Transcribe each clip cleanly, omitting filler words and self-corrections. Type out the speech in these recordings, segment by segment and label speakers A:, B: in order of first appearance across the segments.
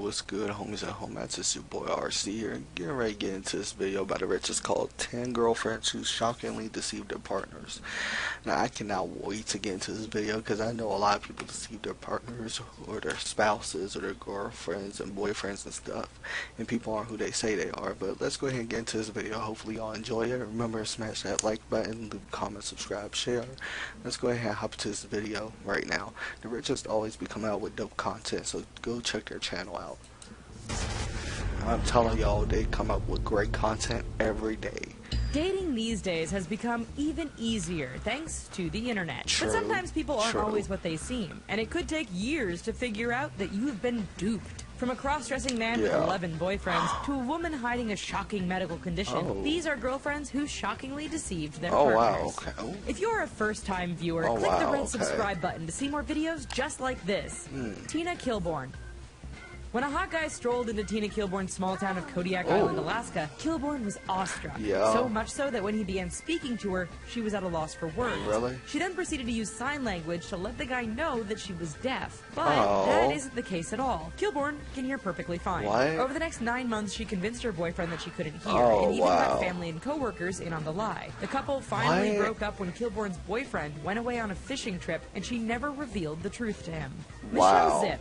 A: What's good, homies at home? It's your boy RC here, getting ready to get into this video about the richest called 10 girlfriends who shockingly deceive their partners. Now, I cannot wait to get into this video because I know a lot of people deceive their partners or their spouses or their girlfriends and boyfriends and stuff, and people aren't who they say they are. But let's go ahead and get into this video. Hopefully y'all enjoy it. Remember to smash that like button, leave a comment, subscribe, share. Let's go ahead and hop into this video right now. The richest always be coming out with dope content, so go check their channel out. I'm telling y'all, they come up with great content every day.
B: Dating these days has become even easier thanks to the internet.
A: True,
B: but sometimes people aren't
A: true.
B: always what they seem, and it could take years to figure out that you have been duped. From a cross-dressing man with 11 boyfriends to a woman hiding a shocking medical condition, these are girlfriends who shockingly deceived their partners.
A: Wow, okay.
B: If you're a first-time viewer, click the red subscribe button to see more videos just like this. Tina Kilborn. When a hot guy strolled into Tina Kilborn's small town of Kodiak Island, Alaska, Kilborn was awestruck. So much so that when he began speaking to her, she was at a loss for words.
A: Really?
B: She then proceeded to use sign language to let the guy know that she was deaf. But that isn't the case at all. Kilborn can hear perfectly fine. Over the next 9 months, she convinced her boyfriend that she couldn't hear, and even got family and coworkers in on the lie. The couple finally broke up when Kilborn's boyfriend went away on a fishing trip, and she never revealed the truth to him. Michelle Zip.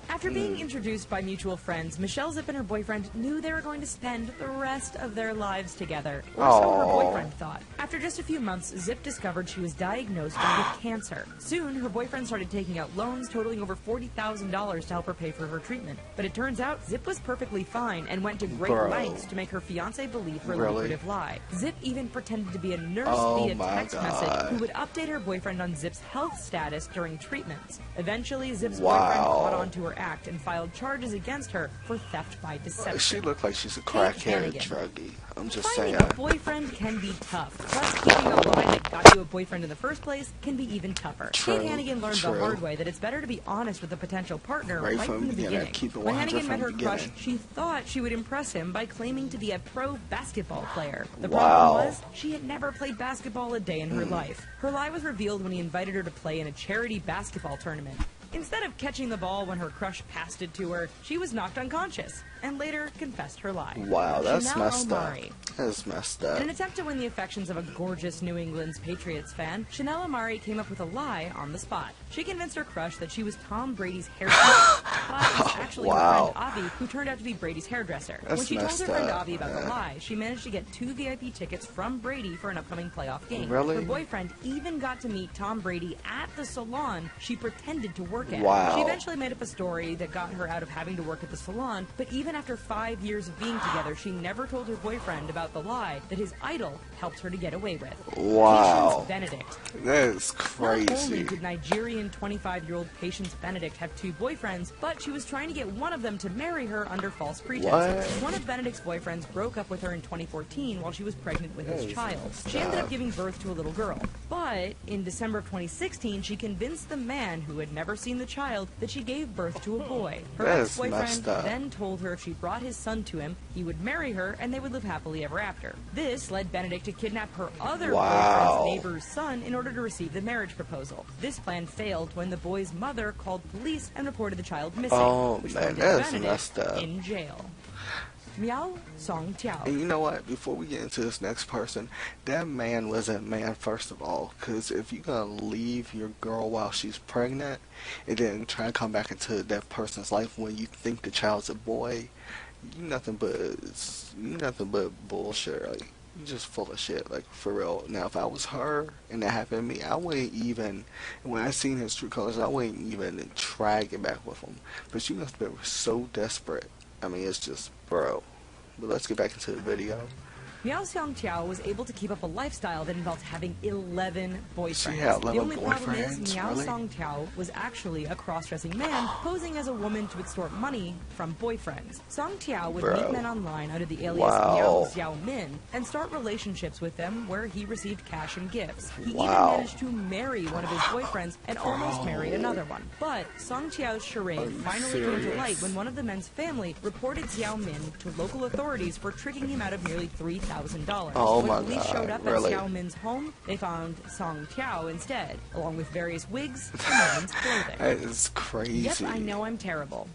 B: After being introduced by mutual friends, Michelle Zip and her boyfriend knew they were going to spend the rest of their lives together, or so her boyfriend thought. After just a few months, Zip discovered she was diagnosed with cancer. Soon, her boyfriend started taking out loans totaling over $40,000 to help her pay for her treatment. But it turns out, Zip was perfectly fine and went to great lengths to make her fiancé believe her lucrative lie. Zip even pretended to be a nurse via text message who would update her boyfriend on Zip's health status during treatments. Eventually, Zip's boyfriend caught on to her act and filed charges against her for theft by deception.
A: She looked like she's a crackhead druggie. I'm just saying.
B: Finding a boyfriend can be tough. Plus, keeping a lie that got you a boyfriend in the first place can be even tougher. Kate Hannigan learned the hard way that it's better to be honest with a potential partner right from the beginning. When Hannigan met her crush, she thought she would impress him by claiming to be a pro basketball player. The problem was, she had never played basketball a day in her life. Her lie was revealed when he invited her to play in a charity basketball tournament. Instead of catching the ball when her crush passed it to her, she was knocked unconscious, and later confessed her lie.
A: Wow, that's
B: Chanel
A: messed
B: Omari.
A: up. That's messed up.
B: In an attempt to win the affections of a gorgeous New England's Patriots fan, Chanel Omari came up with a lie on the spot. She convinced her crush that she was Tom Brady's hairdresser, but it was actually her friend Avi who turned out to be Brady's hairdresser. When she told her friend Avi about the lie, she managed to get 2 VIP tickets from Brady for an upcoming playoff game. Her boyfriend even got to meet Tom Brady at the salon she pretended to work at. She eventually made up a story that got her out of having to work at the salon, but even after 5 years of being together, she never told her boyfriend about the lie that his idol helped her to get away with. Patience Benedict.
A: That is crazy.
B: Not only did Nigerian 25-year-old Patience Benedict have 2 boyfriends, but she was trying to get one of them to marry her under false pretenses. One of Benedict's boyfriends broke up with her in 2014 while she was pregnant with his child. She ended up giving birth to a little girl. But in December of 2016, she convinced the man who had never seen the child that she gave birth to a boy. Her ex-boyfriend then told her if she brought his son to him, he would marry her and they would live happily ever after. This led Benedict to kidnap her other boyfriend's neighbor's son in order to receive the marriage proposal. This plan failed when the boy's mother called police and reported the child missing, which landed Benedict in jail. Miao Song Tiao.
A: And you know what? Before we get into this next person, that man was a man first of all. Because if you're gonna leave your girl while she's pregnant, and then try to come back into that person's life when you think the child's a boy, you nothing but bullshit. Like, you just full of shit. Like, for real. Now, if I was her and that happened to me, I wouldn't even. When I seen his true colors, I wouldn't even try to get back with him. But she must have been so desperate. I mean, it's just, bro. But let's get back into the video.
B: Miao Xiang Tiao was able to keep up a lifestyle that involved having 11 boyfriends.
A: She had 11
B: the only problem is Miao
A: really?
B: Xiang Tiao was actually a cross-dressing man posing as a woman to extort money from boyfriends. Song Tiao would meet men online under the alias Miao Xiao Min and start relationships with them where he received cash and gifts. He even managed to marry one of his boyfriends and almost married another one. But Song Tiao's charade finally came to light when one of the men's family reported Xiao Min to local authorities for tricking him out of nearly $3,000. When police showed up at Xiao Min's home, they found Song Tiao instead, along with various wigs and women's clothing.
A: That is crazy.
B: Yep, I know I'm terrible.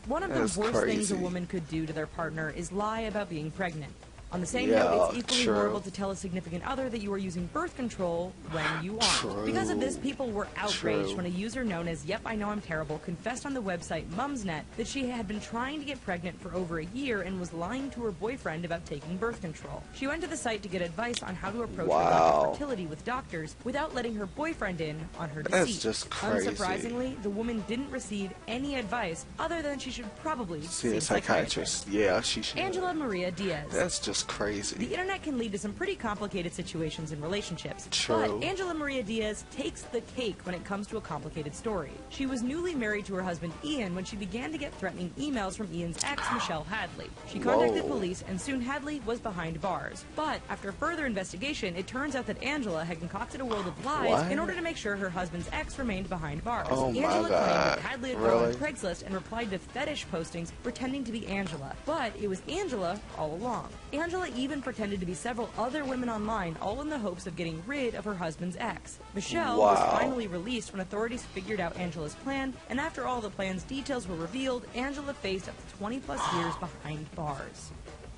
B: One of the worst things a woman could do to their partner is lie about being pregnant. On the same note, it's equally horrible to tell a significant other that you are using birth control when you aren't. Because of this, people were outraged when a user known as Yep, I Know I'm Terrible confessed on the website Mumsnet that she had been trying to get pregnant for over a year and was lying to her boyfriend about taking birth control. She went to the site to get advice on how to approach her lack of fertility with doctors without letting her boyfriend in on her deceit.
A: That's just crazy.
B: Unsurprisingly, the woman didn't receive any advice other than she should probably see
A: a psychiatrist. Yeah, she should.
B: Angela Maria Diaz.
A: That's just crazy.
B: The internet can lead to some pretty complicated situations in relationships.
A: True.
B: But Angela Maria Diaz takes the cake when it comes to a complicated story. She was newly married to her husband Ian when she began to get threatening emails from Ian's ex, Michelle Hadley. She contacted police, and soon Hadley was behind bars. But after further investigation, it turns out that Angela had concocted a world of lies in order to make sure her husband's ex remained behind bars. Angela claimed that Hadley had gone on Craigslist and replied to fetish postings pretending to be Angela. But it was Angela all along. Angela even pretended to be several other women online, all in the hopes of getting rid of her husband's ex. Michelle was finally released when authorities figured out Angela's plan, and after all the plan's details were revealed, Angela faced up to 20-plus years behind bars.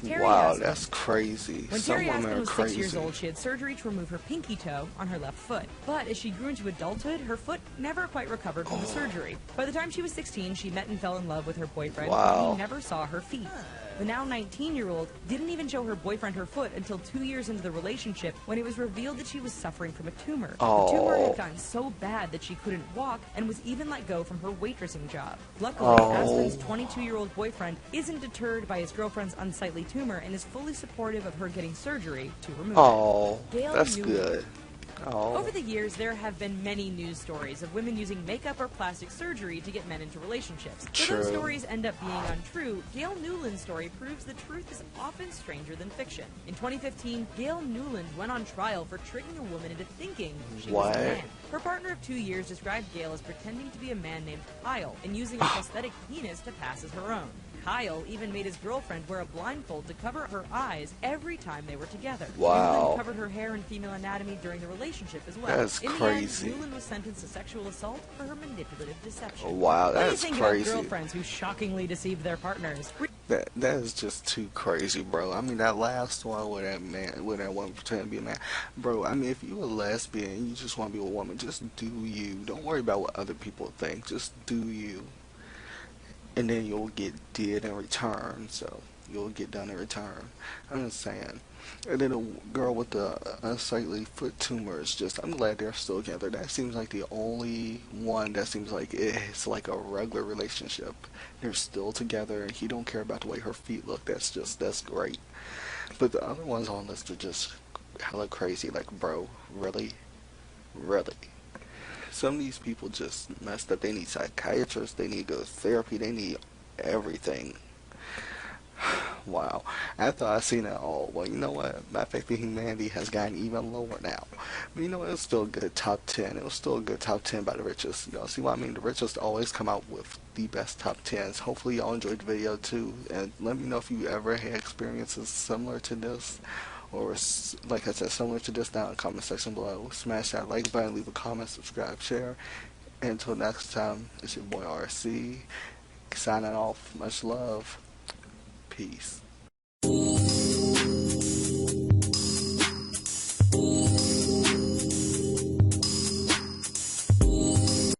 A: That's crazy.
B: When Terry Aspen was 6 years old, she had surgery to remove her pinky toe on her left foot. But as she grew into adulthood, her foot never quite recovered from the surgery. By the time she was 16, she met and fell in love with her boyfriend, and he never saw her feet. The now 19-year-old didn't even show her boyfriend her foot until 2 years into the relationship when it was revealed that she was suffering from a tumor. The tumor had gotten so bad that she couldn't walk and was even let go from her waitressing job. Luckily, Aspen's 22-year-old boyfriend isn't deterred by his girlfriend's unsightly tumor and is fully supportive of her getting surgery to remove it.
A: That's good.
B: Over the years, there have been many news stories of women using makeup or plastic surgery to get men into relationships. Though those stories end up being untrue, Gail Newland's story proves the truth is often stranger than fiction. In 2015, Gail Newland went on trial for tricking a woman into thinking she was a man. Her partner of 2 years described Gail as pretending to be a man named Kyle and using a prosthetic penis to pass as her own. Kyle even made his girlfriend wear a blindfold to cover her eyes every time they were together. Newland covered her hair and female anatomy during the relationship as well.
A: That's crazy.
B: In the end, Newland was sentenced to sexual assault for her manipulative deception.
A: That's crazy.
B: What do you think about girlfriends who shockingly deceive their partners?
A: That is just too crazy, bro. I mean, that last one with that one pretending to be a man, bro. I mean, if you're a lesbian and you just want to be a woman, just do you. Don't worry about what other people think. Just do you. And then you'll get did in return, so you'll get done in return. I'm just saying. And then a girl with the unsightly foot tumor is just, I'm glad they're still together. That seems like the only one that seems like it's like a regular relationship. They're still together and he don't care about the way her feet look. That's great. But the other ones on this are just hella crazy. Like, bro, really? Really? Some of these people just messed up. They need psychiatrists, they need to go to therapy, they need everything. Wow. After I seen it all, well, you know what? My faith in humanity has gotten even lower now. But you know what? It was still a good top 10. It was still a good top 10 by the richest. Y'all see what I mean? The richest always come out with the best top 10s. Hopefully y'all enjoyed the video too. And let me know if you ever had experiences similar to this. Or, like I said, similar to this down in the comment section below. Smash that like button, leave a comment, subscribe, share. And until next time, it's your boy RC. Signing off. Much love. Peace.